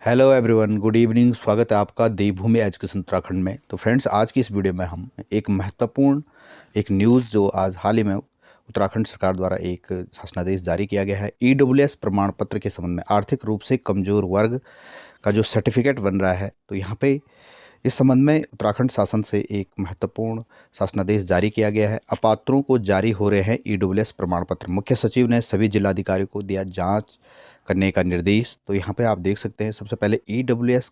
Hello everyone, good evening. स्वागत है आपका देवभूमि एजुकेशन उत्तराखंड में। तो फ्रेंड्स, आज की इस वीडियो में हम एक महत्वपूर्ण एक न्यूज़ जो आज हाल ही में उत्तराखंड सरकार द्वारा एक शासनादेश जारी किया गया है, ईडब्ल्यूएस प्रमाण पत्र के संबंध में आर्थिक रूप से कमज़ोर वर्ग का जो सर्टिफिकेट बन रहा है, तो यहाँ पे इस संबंध में उत्तराखंड शासन से एक महत्वपूर्ण शासनादेश जारी किया गया है। अपात्रों को जारी हो रहे हैं ईडब्ल्यूएस प्रमाण पत्र। मुख्य सचिव ने सभी जिलाधिकारियों को दिया जांच करने का निर्देश। तो यहाँ पे आप देख सकते हैं, सबसे पहले ईडब्ल्यूएस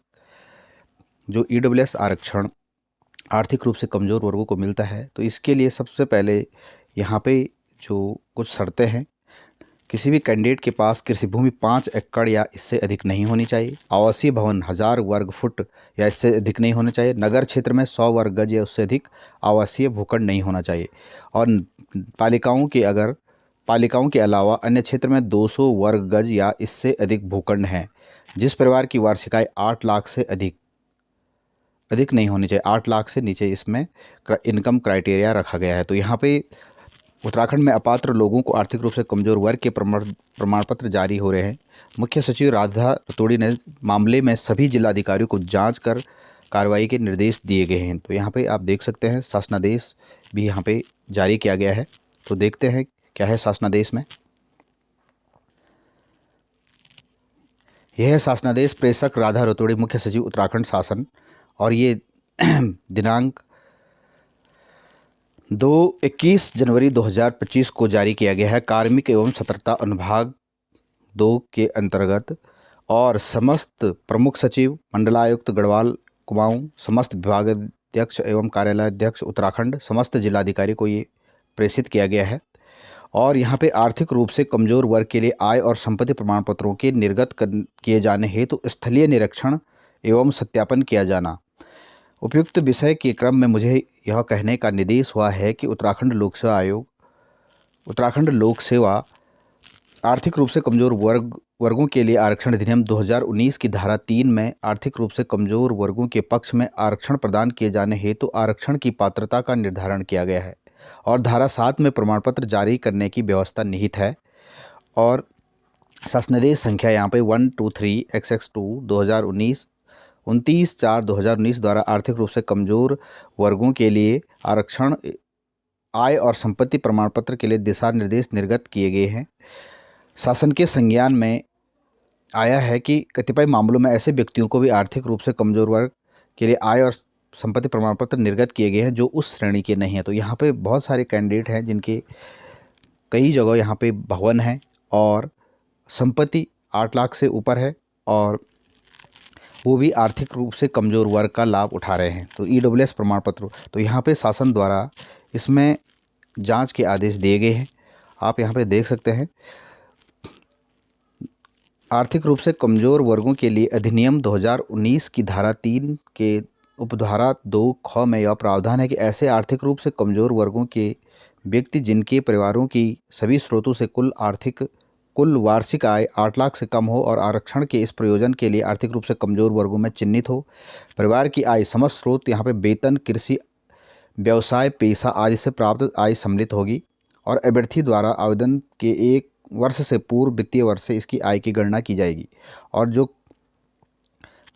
आरक्षण आर्थिक रूप से कमज़ोर वर्गों को मिलता है। तो इसके लिए सबसे पहले यहाँ पे जो कुछ शर्तें हैं, किसी भी कैंडिडेट के पास कृषि भूमि 5 एकड़ या इससे अधिक नहीं होनी चाहिए। आवासीय भवन 1000 वर्ग फुट या इससे अधिक नहीं होना चाहिए। नगर क्षेत्र में 100 वर्ग गज या उससे अधिक आवासीय भूखंड नहीं होना चाहिए। और पालिकाओं के अलावा अन्य क्षेत्र में 200 वर्ग गज या इससे अधिक भूखंड हैं। जिस परिवार की वार्षिक आय 8 लाख से अधिक नहीं होनी चाहिए। 8 लाख से नीचे इसमें इनकम क्राइटेरिया रखा गया है। तो यहाँ पे उत्तराखंड में अपात्र लोगों को आर्थिक रूप से कमज़ोर वर्ग के प्रमाण पत्र जारी हो रहे हैं। मुख्य सचिव राधा रतूड़ी ने मामले में सभी जिलाधिकारियों को जांच कर कार्रवाई के निर्देश दिए गए हैं। तो यहाँ पे आप देख सकते हैं, शासनादेश भी यहाँ पे जारी किया गया है। तो देखते हैं क्या है शासनादेश में। यह है शासनादेश, प्रेषक राधा रतूड़ी, मुख्य सचिव उत्तराखंड शासन। और ये दिनांक 21 जनवरी 2025 को जारी किया गया है। कार्मिक एवं सतर्कता अनुभाग 2 के अंतर्गत और समस्त प्रमुख सचिव, मंडलायुक्त गढ़वाल कुमाऊं, समस्त विभागाध्यक्ष एवं कार्यालयाध्यक्ष उत्तराखंड, समस्त जिलाधिकारी को ये प्रेषित किया गया है। और यहाँ पे आर्थिक रूप से कमज़ोर वर्ग के लिए आय और संपत्ति प्रमाण पत्रों के निर्गत किए जाने हेतु स्थलीय निरीक्षण एवं सत्यापन किया जाना। उपयुक्त विषय के क्रम में मुझे यह कहने का निर्देश हुआ है कि उत्तराखंड लोक सेवा आर्थिक रूप से कमज़ोर वर्गों के लिए आरक्षण अधिनियम 2019 की धारा 3 में आर्थिक रूप से कमज़ोर वर्गों के पक्ष में आरक्षण प्रदान किए जाने हेतु आरक्षण की पात्रता का निर्धारण किया गया है। और धारा 7 में प्रमाण पत्र जारी करने की व्यवस्था निहित है। और शासनादेश संख्या यहाँ पे 123/XX2 2019 29/4/2019 द्वारा आर्थिक रूप से कमज़ोर वर्गों के लिए आरक्षण आय और संपत्ति प्रमाण पत्र के लिए दिशा निर्देश निर्गत किए गए हैं। शासन के संज्ञान में आया है कि कतिपय मामलों में ऐसे व्यक्तियों को भी आर्थिक रूप से कमज़ोर वर्ग के लिए आय और संपत्ति प्रमाण पत्र निर्गत किए गए हैं जो उस श्रेणी के नहीं हैं। तो यहाँ पे बहुत सारे कैंडिडेट हैं जिनके कई जगह यहाँ पे भवन है और संपत्ति 8 लाख से ऊपर है, और वो भी आर्थिक रूप से कमज़ोर वर्ग का लाभ उठा रहे हैं। तो ईडब्ल्यूएस प्रमाण पत्र, तो यहाँ पे शासन द्वारा इसमें जांच के आदेश दिए गए हैं। आप यहाँ पे देख सकते हैं, आर्थिक रूप से कमज़ोर वर्गों के लिए अधिनियम 2019 की धारा 3 के उपधारा 2 ख में यह प्रावधान है कि ऐसे आर्थिक रूप से कमज़ोर वर्गों के व्यक्ति जिनके परिवारों की सभी स्रोतों से कुल वार्षिक आय 8 लाख से कम हो और आरक्षण के इस प्रयोजन के लिए आर्थिक रूप से कमज़ोर वर्गों में चिन्हित हो, परिवार की आय समस्त स्रोत यहाँ पे वेतन, कृषि, व्यवसाय, पेशा आदि से प्राप्त आय सम्मिलित होगी, और अभ्यर्थी द्वारा आवेदन के 1 वर्ष से पूर्व वित्तीय वर्ष से इसकी आय की गणना की जाएगी। और जो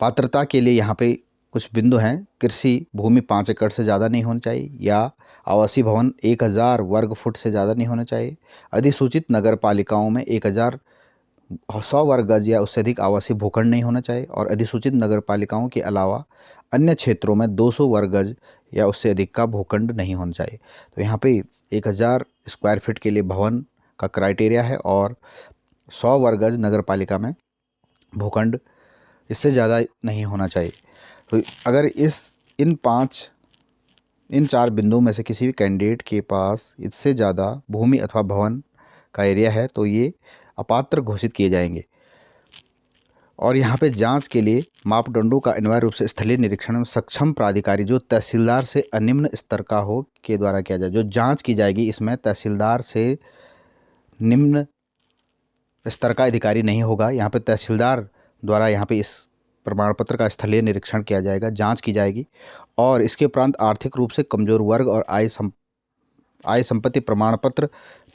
पात्रता के लिए यहाँ पे कुछ बिंदु हैं, कृषि भूमि 5 एकड़ से ज़्यादा नहीं होनी चाहिए, या आवासीय भवन 1000 वर्ग फुट से ज़्यादा नहीं होना चाहिए। अधिसूचित नगर पालिकाओं में 100 वर्ग गज या उससे अधिक आवासीय भूखंड नहीं होना चाहिए। और अधिसूचित नगर पालिकाओं के अलावा अन्य क्षेत्रों में 200 वर्ग गज या उससे अधिक का भूखंड नहीं होना चाहिए। तो यहाँ पे 1000 स्क्वायर फीट के लिए भवन का क्राइटेरिया है, और 100 वर्ग गज नगर पालिका में भूखंड इससे ज़्यादा नहीं होना चाहिए। तो अगर इन 4 बिंदुओं में से किसी भी कैंडिडेट के पास इससे ज़्यादा भूमि अथवा भवन का एरिया है तो ये अपात्र घोषित किए जाएंगे। और यहाँ पे जांच के लिए मापदंडों का अनिवार्य रूप से स्थलीय निरीक्षण में सक्षम प्राधिकारी जो तहसीलदार से अनिम्न स्तर का हो के द्वारा किया जाए। जो जांच की जाएगी इसमें तहसीलदार से निम्न स्तर का अधिकारी नहीं होगा। यहाँ पे तहसीलदार द्वारा यहाँ पे इस प्रमाण पत्र का स्थलीय निरीक्षण किया जाएगा, जांच की जाएगी, और इसके उपरांत आर्थिक रूप से कमज़ोर वर्ग और आय संपत्ति प्रमाण पत्र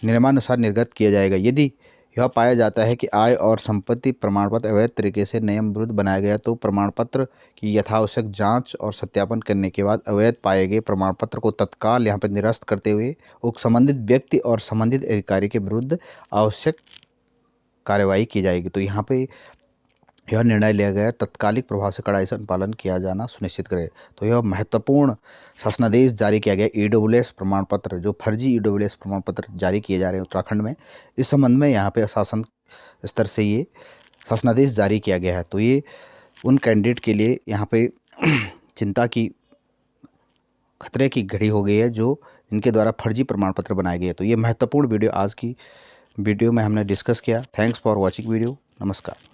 नियमानुसार निर्गत किया जाएगा। यदि यह पाया जाता है कि आय और संपत्ति प्रमाण पत्र अवैध तरीके से नियम विरुद्ध बनाया गया तो प्रमाण पत्र की यथावश्यक जांच और सत्यापन करने के बाद अवैध पाए गए प्रमाण पत्र को तत्काल यहाँ पर निरस्त करते हुए उक्त संबंधित व्यक्ति और संबंधित अधिकारी के विरुद्ध आवश्यक कार्रवाई की जाएगी। तो यहाँ पे यह निर्णय लिया गया तत्कालिक प्रभाव से कड़ाई से अनुपालन किया जाना सुनिश्चित करे। तो यह महत्वपूर्ण शासनादेश जारी किया गया ईडब्ल्यूएस प्रमाण पत्र, जो फर्जी ईडब्ल्यूएस प्रमाण पत्र जारी किए जा रहे हैं उत्तराखंड में, इस संबंध में यहाँ पे शासन स्तर से ये शासनादेश जारी किया गया है। तो ये उन कैंडिडेट के लिए यहाँ पे चिंता की खतरे की घड़ी हो गई है जो इनके द्वारा फर्जी प्रमाण पत्र बनाए गए। तो ये महत्वपूर्ण वीडियो आज की वीडियो में हमने डिस्कस किया। Thanks for watching video. नमस्कार।